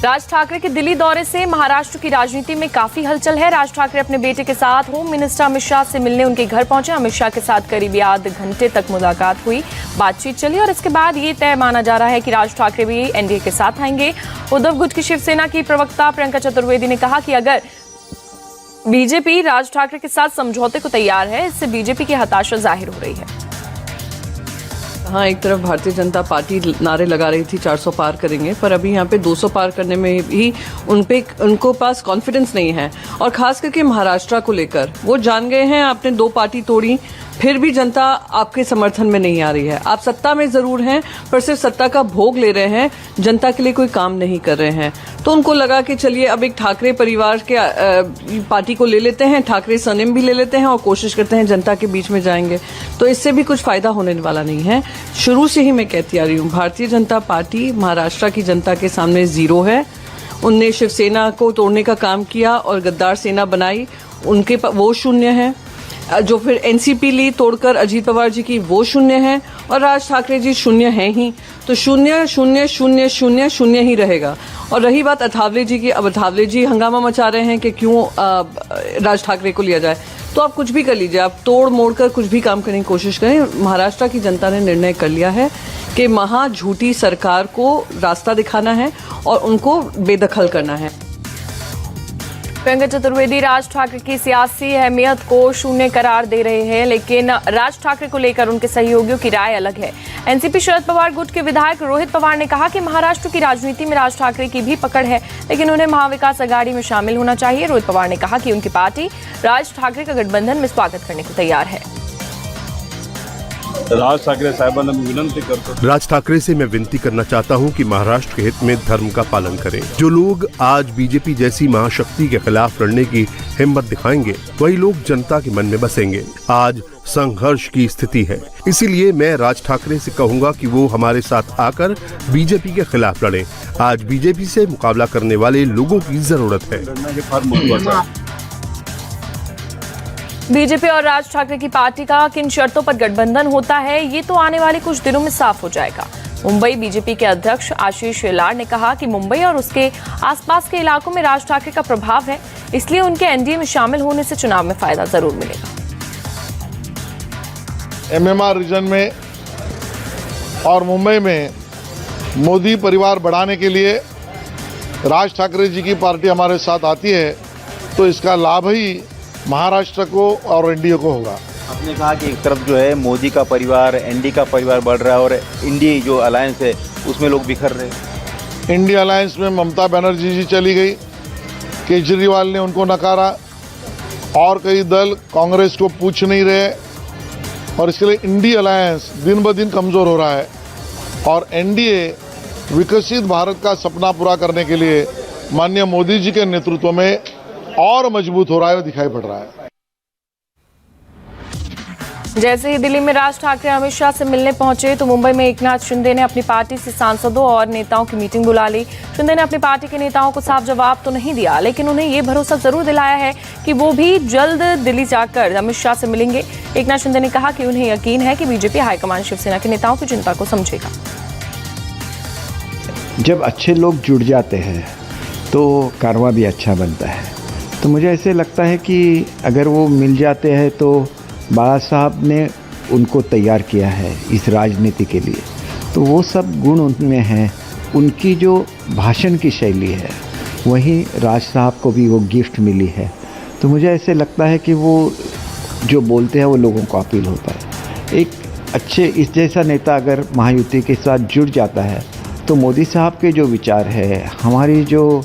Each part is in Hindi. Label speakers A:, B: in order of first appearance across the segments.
A: राज ठाकरे के दिल्ली दौरे से महाराष्ट्र की राजनीति में काफी हलचल है। राज ठाकरे अपने बेटे के साथ होम मिनिस्टर अमित शाह से मिलने उनके घर पहुंचे। अमित शाह के साथ करीब आधे घंटे तक मुलाकात हुई, बातचीत चली और इसके बाद ये तय माना जा रहा है कि राज ठाकरे भी एनडीए के साथ आएंगे। उद्धव गुट की शिवसेना की प्रवक्ता प्रियंका चतुर्वेदी ने कहा कि अगर बीजेपी राज ठाकरे के साथ समझौते को तैयार है, इससे बीजेपी की हताशा जाहिर हो रही है।
B: हाँ, एक तरफ भारतीय जनता पार्टी नारे लगा रही थी 400 पार करेंगे, पर अभी यहाँ पे 200 पार करने में भी उनको पास कॉन्फिडेंस नहीं है। और खास करके महाराष्ट्र को लेकर वो जान गए हैं, आपने 2 पार्टी तोड़ी, फिर भी जनता आपके समर्थन में नहीं आ रही है। आप सत्ता में जरूर हैं, पर सिर्फ सत्ता का भोग ले रहे हैं, जनता के लिए कोई काम नहीं कर रहे हैं। तो उनको लगा कि चलिए अब एक ठाकरे परिवार के पार्टी को ले लेते हैं, ठाकरे सरनेम भी ले लेते हैं और कोशिश करते हैं जनता के बीच में जाएंगे। तो इससे भी कुछ फायदा होने वाला नहीं है। शुरू से ही मैं कहती आ रही हूँ, भारतीय जनता पार्टी महाराष्ट्र की जनता के सामने जीरो है। उनने शिवसेना को तोड़ने का काम किया और गद्दार सेना बनाई, उनके वो शून्य है। जो फिर एनसीपी ली तोड़कर अजीत पवार जी की, वो शून्य है। और राज ठाकरे जी शून्य हैं ही, तो शून्य शून्य शून्य शून्य शून्य ही रहेगा। और रही बात अठावले जी की, अब अठावले जी हंगामा मचा रहे हैं कि क्यों राज ठाकरे को लिया जाए। तो आप कुछ भी कर लीजिए, आप तोड़ मोड़ कर कुछ भी काम करने की कोशिश करें। महाराष्ट्र की जनता ने निर्णय कर लिया है कि महा झूठी सरकार को रास्ता दिखाना है और उनको बेदखल करना है।
A: प्रियंका चतुर्वेदी राज ठाकरे की सियासी अहमियत को शून्य करार दे रहे हैं, लेकिन राज ठाकरे को लेकर उनके सहयोगियों की राय अलग है। एनसीपी शरद पवार गुट के विधायक रोहित पवार ने कहा कि महाराष्ट्र की राजनीति में राज ठाकरे की भी पकड़ है, लेकिन उन्हें महाविकास अघाड़ी में शामिल होना चाहिए। रोहित पवार ने कहा कि उनकी पार्टी राज ठाकरे का गठबंधन में स्वागत करने को तैयार है।
C: राज ठाकरे साहिबांना मी विनंती करतो,
D: राज ठाकरे से मैं विनती करना चाहता हूं कि महाराष्ट्र के हित में धर्म का पालन करें। जो लोग आज बीजेपी जैसी महाशक्ति के खिलाफ लड़ने की हिम्मत दिखाएंगे, वही लोग जनता के मन में बसेंगे। आज संघर्ष की स्थिति है, इसीलिए मैं राज ठाकरे से कहूंगा कि वो हमारे साथ आकर बीजेपी के खिलाफ लड़ें। आज बीजेपी से मुकाबला करने वाले लोगों की जरूरत है।
A: बीजेपी और राज ठाकरे की पार्टी का किन शर्तों पर गठबंधन होता है, ये तो आने वाले कुछ दिनों में साफ हो जाएगा। मुंबई बीजेपी के अध्यक्ष आशीष शेलार ने कहा कि मुंबई और उसके आसपास के इलाकों में राज ठाकरे का प्रभाव है, इसलिए उनके एनडीए में शामिल होने से चुनाव में फायदा जरूर मिलेगा।
E: एमएमआर रीजन में और मुंबई में मोदी परिवार बढ़ाने के लिए राज ठाकरे जी की पार्टी हमारे साथ आती है, तो इसका लाभ ही महाराष्ट्र को और एनडीए को होगा।
F: आपने कहा कि एक तरफ जो है मोदी का परिवार, एनडीए का परिवार बढ़ रहा है और इंडिया जो अलायंस है उसमें लोग बिखर रहे हैं।
E: इंडिया अलायंस में ममता बनर्जी जी चली गई, केजरीवाल ने उनको नकारा और कई दल कांग्रेस को पूछ नहीं रहे, और इसके लिए इंडिया अलायंस दिन ब दिन कमज़ोर हो रहा है। और एनडीए विकसित भारत का सपना पूरा करने के लिए माननीय मोदी जी के नेतृत्व में और मजबूत हो रहा है, दिखाई पड़ रहा है।
A: जैसे ही दिल्ली में राज ठाकरे अमित शाह से मिलने पहुंचे, तो मुंबई में एकनाथ शिंदे ने अपनी पार्टी से सांसदों और नेताओं की मीटिंग बुला ली। शिंदे ने अपनी पार्टी के नेताओं को साफ जवाब तो नहीं दिया, लेकिन उन्हें ये भरोसा जरूर दिलाया है कि वो भी जल्द दिल्ली जाकर अमित शाह से मिलेंगे। एकनाथ शिंदे ने कहा कि उन्हें यकीन है कि बीजेपी हाईकमान शिवसेना के नेताओं की चिंता को समझेगा।
G: जब अच्छे लोग जुड़ जाते हैं तो कारवां भी अच्छा बनता है। तो मुझे ऐसे लगता है कि अगर वो मिल जाते हैं तो बाला साहब ने उनको तैयार किया है इस राजनीति के लिए, तो वो सब गुण उनमें हैं। उनकी जो भाषण की शैली है, वही राज साहब को भी वो गिफ्ट मिली है। तो मुझे ऐसे लगता है कि वो जो बोलते हैं वो लोगों को अपील होता है। एक अच्छे इस जैसा नेता अगर महायुति के साथ जुड़ जाता है, तो मोदी साहब के जो विचार है, हमारी जो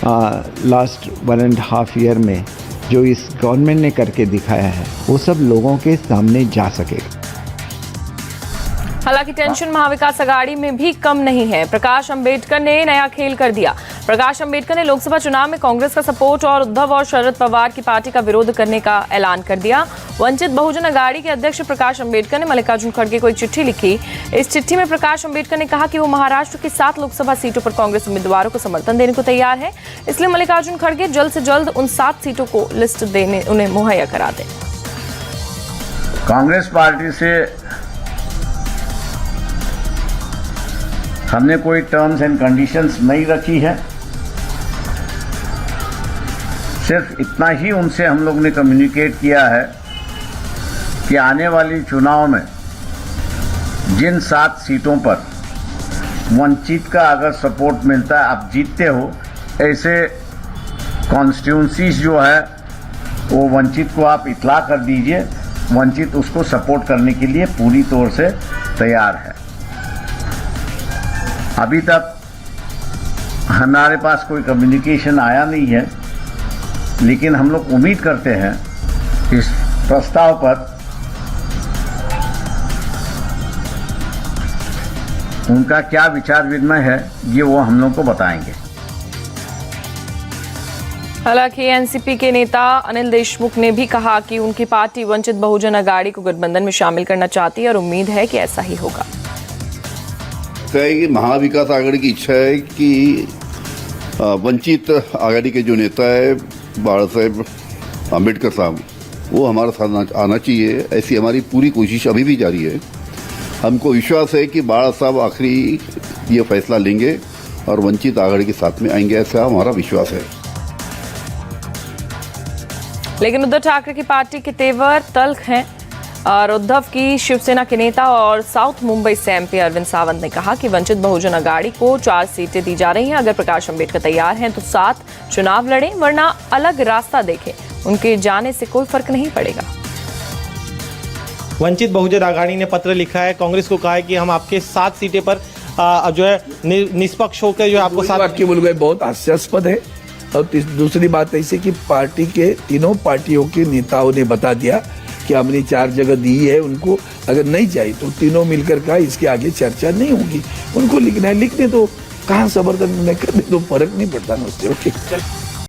G: लास्ट 1.5 ईयर में जो इस गवर्नमेंट ने करके दिखाया है, वो सब लोगों के सामने जा सकेगा।
A: हालांकि टेंशन महाविकास अघाड़ी में भी कम नहीं है। प्रकाश अंबेडकर ने नया खेल कर दिया। प्रकाश अंबेडकर ने लोकसभा चुनाव में कांग्रेस का सपोर्ट और उद्धव और शरद पवार की पार्टी का विरोध करने का ऐलान कर दिया। वंचित बहुजन अघाड़ी के अध्यक्ष प्रकाश अंबेडकर ने मल्लिकार्जुन खड़गे को एक चिट्ठी लिखी। इस चिट्ठी में प्रकाश अंबेडकर ने कहा कि वो महाराष्ट्र की 7 लोकसभा सीटों पर कांग्रेस उम्मीदवारों को समर्थन देने को तैयार है, इसलिए मल्लिकार्जुन खड़गे जल्द से जल्द उन 7 सीटों को लिस्ट देने उन्हें मुहैया करा दें।
H: कांग्रेस पार्टी से हमने कोई टर्म्स एंड कंडीशंस नहीं रखी है। सिर्फ इतना ही उनसे हम लोग ने कम्युनिकेट किया है कि आने वाली चुनाव में जिन 7 सीटों पर वंचित का अगर सपोर्ट मिलता है, आप जीतते हो, ऐसे कॉन्स्टिट्यूंसीज जो है वो वंचित को आप इतला कर दीजिए। वंचित उसको सपोर्ट करने के लिए पूरी तौर से तैयार है। अभी तक हमारे पास कोई कम्युनिकेशन आया नहीं है, लेकिन हम लोग उम्मीद करते हैं इस प्रस्ताव पर उनका क्या विचार विनिमय है, ये वो हम लोग को बताएंगे।
A: हालांकि एनसीपी के नेता अनिल देशमुख ने भी कहा कि उनकी पार्टी वंचित बहुजन अघाड़ी को गठबंधन में शामिल करना चाहती है और उम्मीद है कि ऐसा ही होगा।
I: महाविकास आघाड़ी की इच्छा है कि वंचित आघाड़ी के जो नेता है बाला साहेब आम्बेडकर साहब, वो हमारे साथ आना चाहिए। ऐसी हमारी पूरी कोशिश अभी भी जारी है। हमको विश्वास है कि बाला साहब आखिरी ये फैसला लेंगे और वंचित आघाड़ी के साथ में आएंगे, ऐसा हमारा विश्वास है।
A: लेकिन उद्धव ठाकरे की पार्टी के तेवर तल्ख हैं और उद्धव की शिवसेना के नेता और साउथ मुंबई से एमपी अरविंद सावंत ने कहा कि वंचित बहुजन अघाड़ी को 4 सीटें दी जा रही हैं। अगर प्रकाश अम्बेडकर तैयार हैं तो 7 चुनाव लड़ें, वरना अलग रास्ता देखें। उनके जाने से कोई फर्क नहीं पड़ेगा।
J: वंचित बहुजन आघाड़ी ने पत्र लिखा है, कांग्रेस को कहा है कि हम आपके 7 सीटें पर जो है निष्पक्ष होकर जो आपको 7
K: वाक्य बोल गए, बहुत हास्यास्पद है। और दूसरी बात ऐसी कि पार्टी के तीनों पार्टियों के नेताओं ने बता दिया कि हमने 4 जगह दी है उनको, अगर नहीं चाहिए तो तीनों मिलकर का इसके आगे चर्चा नहीं होगी। उनको लिखना है, लिखने तो कहाँ समर्थन करने तो फर्क नहीं पड़ता ना उससे। ओके।